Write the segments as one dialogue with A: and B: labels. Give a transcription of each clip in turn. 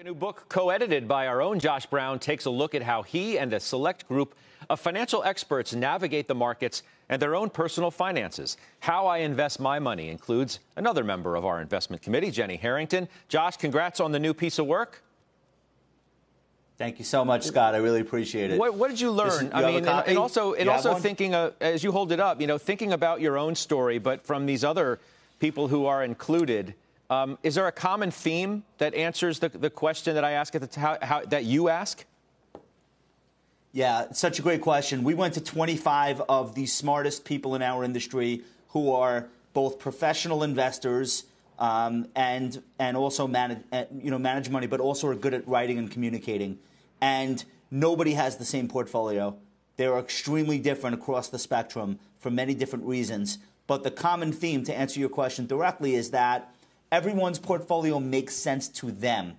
A: A new book co-edited by our own Josh Brown takes a look at how he and a select group of financial experts navigate the markets and their own personal finances. How I Invest My Money includes another member of our investment committee, Jenny Harrington. Josh, congrats on the new piece of work.
B: Thank you so much, Scott. I really appreciate it.
A: What did you learn? And also thinking, as you hold it up, thinking about your own story, but from these other people who are included. Is there a common theme that answers the question that I ask at that you ask?
B: Yeah, it's such a great question. We went to 25 of the smartest people in our industry who are both professional investors and also manage money, but also are good at writing and communicating. And nobody has the same portfolio. They're extremely different across the spectrum for many different reasons. But the common theme, to answer your question directly, is that everyone's portfolio makes sense to them.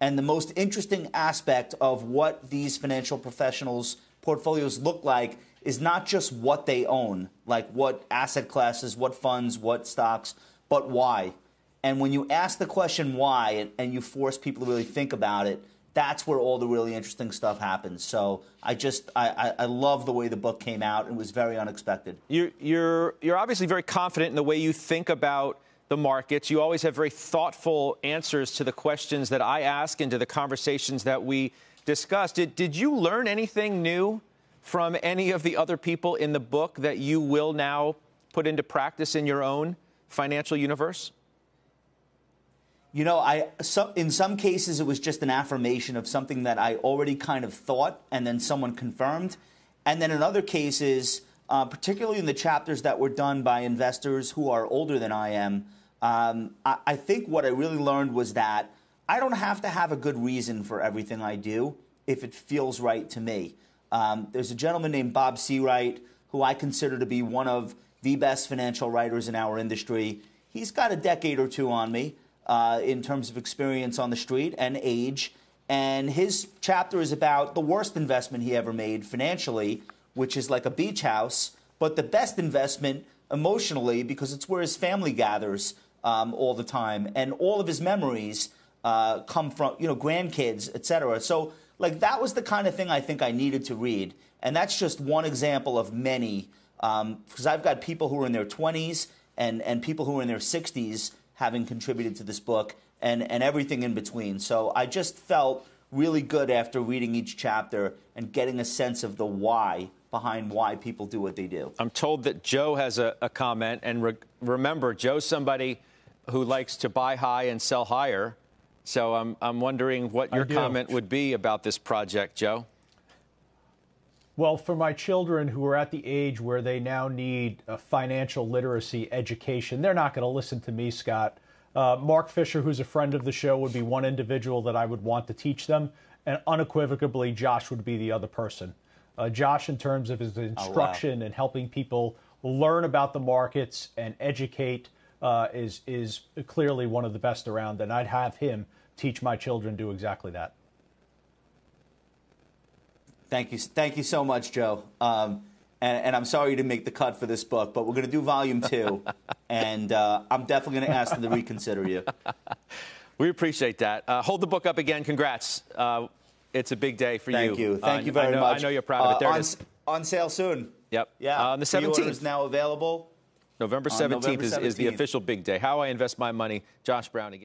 B: And the most interesting aspect of what these financial professionals' portfolios look like is not just what they own, like what asset classes, what funds, what stocks, but why. And when you ask the question why and you force people to really think about it, that's where all the really interesting stuff happens. So I love the way the book came out. It was very unexpected.
A: You're obviously very confident in the way you think about the markets. You always have very thoughtful answers to the questions that I ask and to the conversations that we discuss. Did you learn anything new from any of the other people in the book that you will now put into practice in your own financial universe?
B: In some cases, it was just an affirmation of something that I already kind of thought, and then someone confirmed. And then in other cases, particularly in the chapters that were done by investors who are older than I am, I think what I really learned was that I don't have to have a good reason for everything I do if it feels right to me. There's a gentleman named Bob Seawright who I consider to be one of the best financial writers in our industry. He's got a decade or two on me in terms of experience on the street and age. And his chapter is about the worst investment he ever made financially, which is like a beach house, but the best investment emotionally because it's where his family gathers all the time. And all of his memories come from, grandkids, et cetera. So that was the kind of thing I think I needed to read. And that's just one example of many, because I've got people who are in their 20s and people who are in their 60s having contributed to this book and everything in between. So I just felt really good after reading each chapter and getting a sense of the why behind why people do what they do.
A: I'm told that Joe has a comment. And remember, Joe's somebody who likes to buy high and sell higher. So I'm wondering what your comment would be about this project, Joe.
C: Well, for my children who are at the age where they now need a financial literacy education, they're not going to listen to me, Scott. Mark Fisher, who's a friend of the show, would be one individual that I would want to teach them. And unequivocally, Josh would be the other person. Josh, in terms of his instruction and helping people learn about the markets and educate, is clearly one of the best around. And I'd have him teach my children do exactly that.
B: Thank you so much, Joe. And I'm sorry you didn't make the cut for this book, but we're going to do volume 2, and I'm definitely going to ask them to reconsider you.
A: We appreciate that. Hold the book up again. Congrats. It's a big day for you.
B: Thank you. Thank you very much.
A: I know you're proud of it. There it is.
B: On sale soon.
A: Yep.
B: Yeah.
A: On the 17th.
B: Is now available.
A: November 17th is the official big day. How I Invest My Money. Josh Brown again.